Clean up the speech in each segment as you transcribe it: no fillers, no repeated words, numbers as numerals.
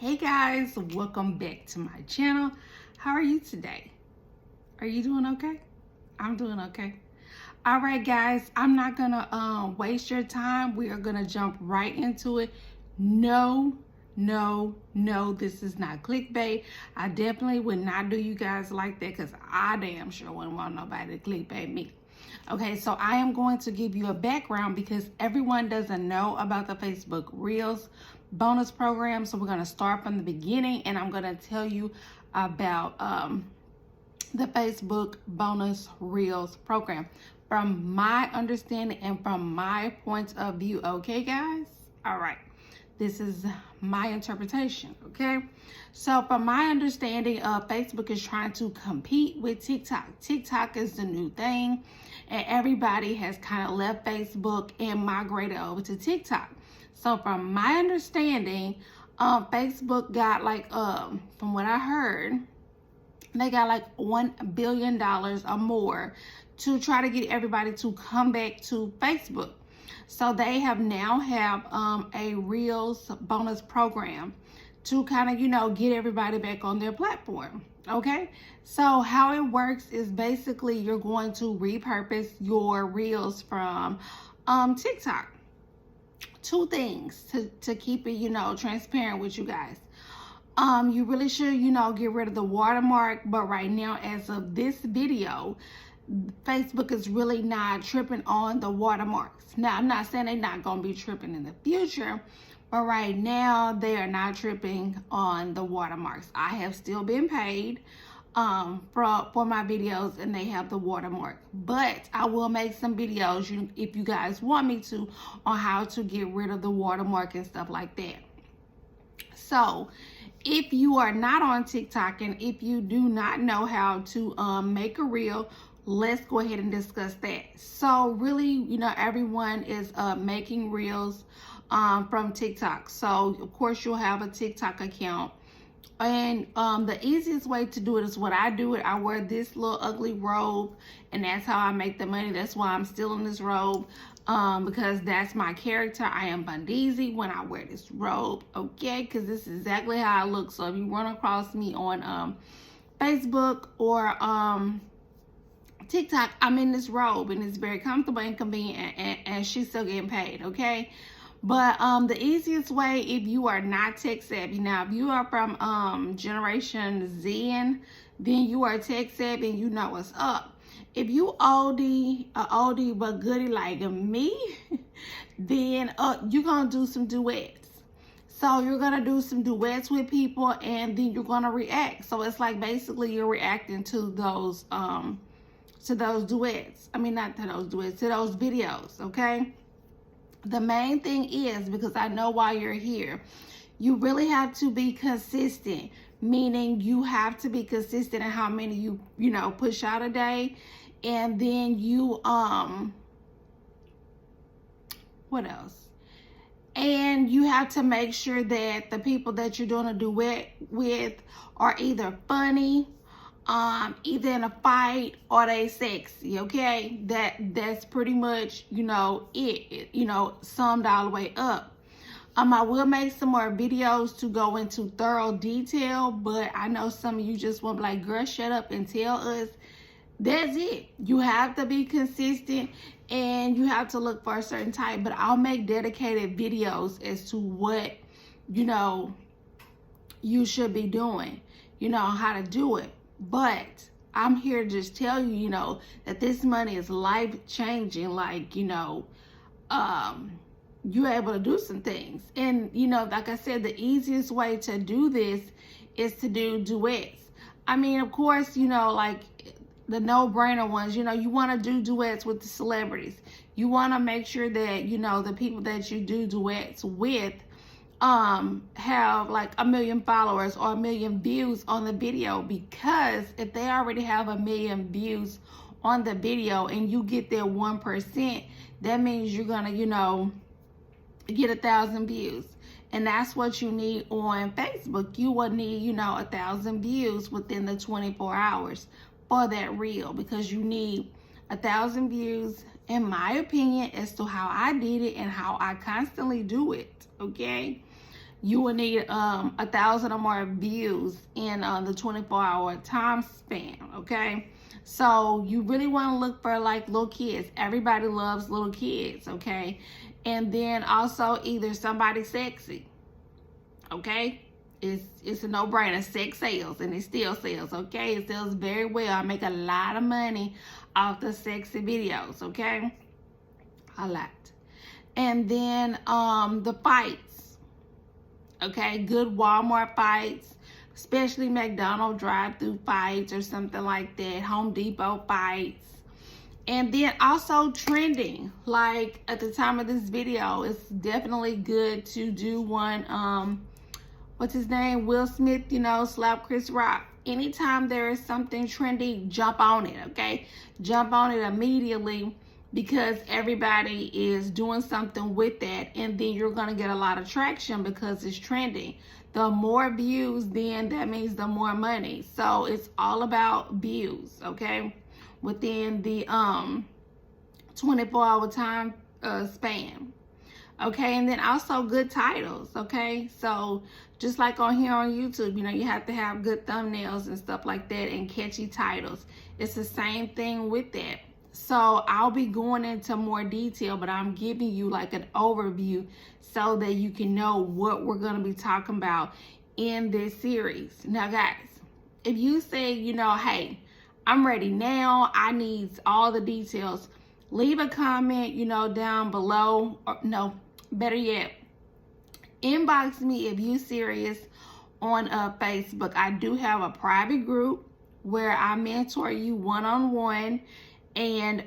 Hey guys, welcome back to my channel. How are you today? Are you doing okay? I'm doing okay. All right guys, I'm not gonna waste your time. We are gonna jump right into it. No, this is not clickbait. I definitely would not do you guys like that because I damn sure wouldn't want nobody to clickbait me. Okay, so I am going to give you a background because everyone doesn't know about the Facebook Reels bonus program. So we're going to start from the beginning and I'm going to tell you about the Facebook bonus Reels program from my understanding and from my point of view. Okay, guys? All right. This is my interpretation, okay? So from my understanding, Facebook is trying to compete with TikTok. TikTok is the new thing, and everybody has kind of left Facebook and migrated over to TikTok. So from my understanding, Facebook got like, from what I heard, they got like $1 billion or more to try to get everybody to come back to Facebook. So they have a Reels bonus program to kind of, get everybody back on their platform. Okay. So how it works is basically you're going to repurpose your Reels from TikTok. Two things to keep it, transparent with you guys. You really should, get rid of the watermark. But right now, as of this video, Facebook is really not tripping on the watermarks. Now, I'm not saying they're not going to be tripping in the future, but right now they are not tripping on the watermarks. I have still been paid for my videos and they have the watermark, but I will make some videos if you guys want me to on how to get rid of the watermark and stuff like that. So if you are not on TikTok and if you do not know how to make a reel, let's go ahead and discuss that. So really, everyone is making reels from TikTok. So of course you'll have a TikTok account. And the easiest way to do it is what I do it. I wear this little ugly robe and that's how I make the money. That's why I'm still in this robe. Because that's my character. I am Bundeezy when I wear this robe, okay? Because this is exactly how I look. So if you run across me on Facebook or TikTok, I'm in this robe and it's very comfortable and convenient, and she's still getting paid, okay? But the easiest way, if you are not tech savvy, now if you are from Generation Z, then you are tech savvy and you know what's up. If you oldie but goodie like me, then you're gonna do some duets. So you're gonna do some duets with people and then you're gonna react. So it's like basically you're reacting to those duets. I mean, not to those duets, to those videos, okay? The main thing is, because I know why you're here, you really have to be consistent, meaning you have to be consistent in how many you push out a day. And then you, what else? And you have to make sure that the people that you're doing a duet with are either funny, either in a fight or they sexy, okay? That's pretty much, it, summed all the way up. I will make some more videos to go into thorough detail, but I know some of you just want to be like, girl, shut up and tell us. That's it. You have to be consistent and you have to look for a certain type, but I'll make dedicated videos as to what, you should be doing, how to do it. But I'm here to just tell you, that this money is life changing. Like, you're able to do some things. And, like I said, the easiest way to do this is to do duets. I mean, of course, like the no-brainer ones, you want to do duets with the celebrities. You want to make sure that, the people that you do duets with have like 1 million followers or 1 million views on the video, because if they already have 1 million views on the video and you get their 1%, that means you're gonna get 1,000 views, and that's what you need on Facebook. You will need 1,000 views within the 24 hours for that reel, because you need 1,000 views, in my opinion, as to how I did it and how I constantly do it, okay? you will need 1,000 or more views in the 24-hour time span. Okay, so you really want to look for like little kids. Everybody loves little kids. Okay, and then also either somebody sexy. Okay, it's a no-brainer. Sex sells, and it still sells. Okay, it sells very well. I make a lot of money off the sexy videos. Okay, a lot. And then the fights. Okay, good Walmart fights, especially McDonald's drive-through fights or something like that, Home Depot fights. And then also trending, like at the time of this video, it's definitely good to do one, what's his name, Will Smith, you know, slap Chris Rock. Anytime there is something trendy, jump on it, okay? Jump on it immediately, because everybody is doing something with that, and then you're going to get a lot of traction because it's trending. The more views, then that means the more money. So it's all about views, okay, within the 24-hour time span. Okay, and then also good titles. Okay, so just like on here on YouTube, you know, you have to have good thumbnails and stuff like that and catchy titles. It's the same thing with that. So I'll be going into more detail, but I'm giving you like an overview so that you can know what we're going to be talking about in this series. Now, guys, if you say, you know, hey, I'm ready now, I need all the details, leave a comment, you know, down below. Or, no, better yet, inbox me if you're serious on Facebook. I do have a private group where I mentor you one-on-one and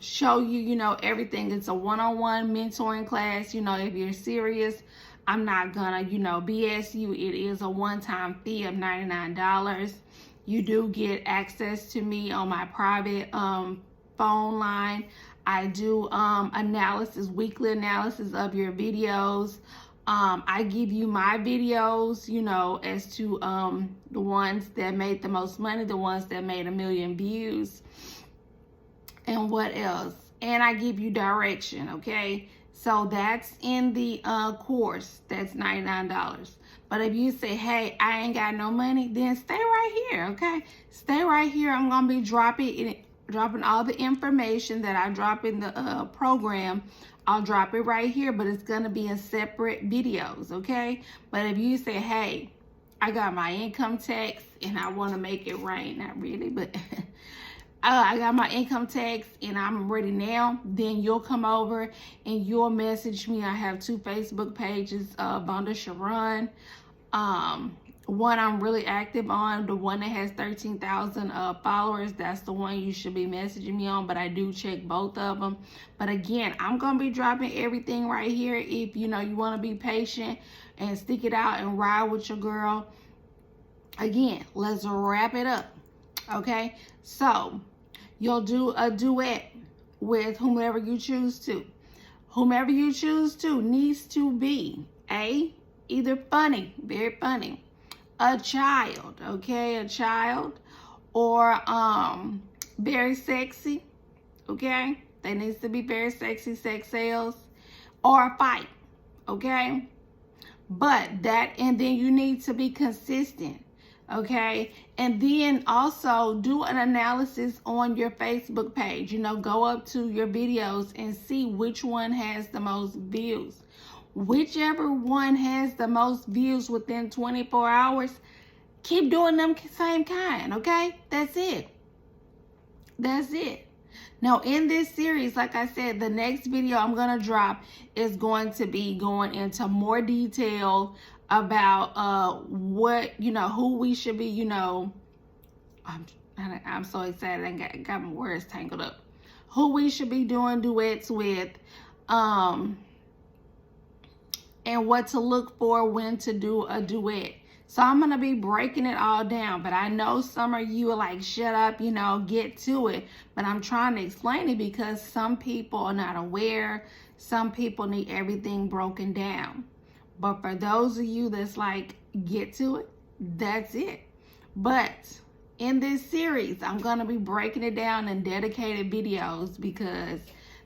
show you, you know, everything. It's a one-on-one mentoring class. You know, if you're serious, I'm not gonna, you know, BS you. It is a one-time fee of $99. You do get access to me on my private phone line. I do analysis, weekly analysis of your videos. I give you my videos, you know, as to the ones that made the most money, the ones that made 1 million views. And what else? And I give you direction, okay? So that's in the course. That's $99. But if you say, hey, I ain't got no money, then stay right here, okay? Stay right here. I'm going to be dropping all the information that I drop in the program. I'll drop it right here, but it's going to be in separate videos, okay? But if you say, hey, I got my income tax and I want to make it rain, not really, but... I got my income tax and I'm ready now, then you'll come over and you'll message me. I have 2 Facebook pages, Vonda Sharon. One I'm really active on, the one that has 13,000 followers. That's the one you should be messaging me on, but I do check both of them. But again, I'm going to be dropping everything right here. If you know you want to be patient and stick it out and ride with your girl. Again, let's wrap it up. Okay, so you'll do a duet with whomever you choose to. Whomever you choose to needs to be either funny, very funny, a child, okay, a child, or very sexy, okay. They needs to be very sexy, sex sales, or a fight, okay. But that, and then you need to be consistent. Okay, and then also do an analysis on your Facebook page. You know, go up to your videos and see which one has the most views. Whichever one has the most views within 24 hours, keep doing them same kind, okay? That's it. That's it. Now, in this series, like I said, the next video I'm going to drop is going to be going into more detail about what, you know, who we should be, you know, I'm so excited, I got my words tangled up. Who we should be doing duets with, and what to look for when to do a duet. So I'm going to be breaking it all down, but I know some of you are like, shut up, you know, get to it. But I'm trying to explain it because some people are not aware. Some people need everything broken down. But for those of you that's like, get to it, that's it. But in this series, I'm going to be breaking it down in dedicated videos because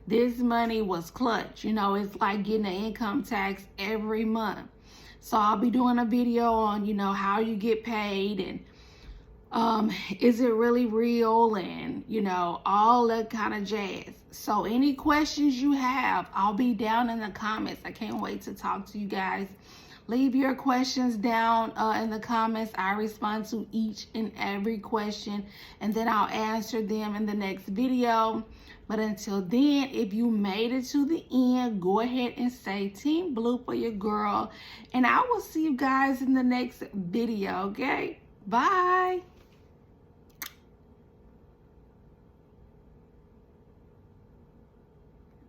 this money was clutch. You know, it's like getting an income tax every month. So I'll be doing a video on, you know, how you get paid, and is it really real, and, you know, all that kind of jazz. So any questions you have, I'll be down in the comments. I can't wait to talk to you guys. Leave your questions down in the comments. I respond to each and every question, and then I'll answer them in the next video. But until then, if you made it to the end, go ahead and say Team Blue for your girl. And I will see you guys in the next video, okay? Bye.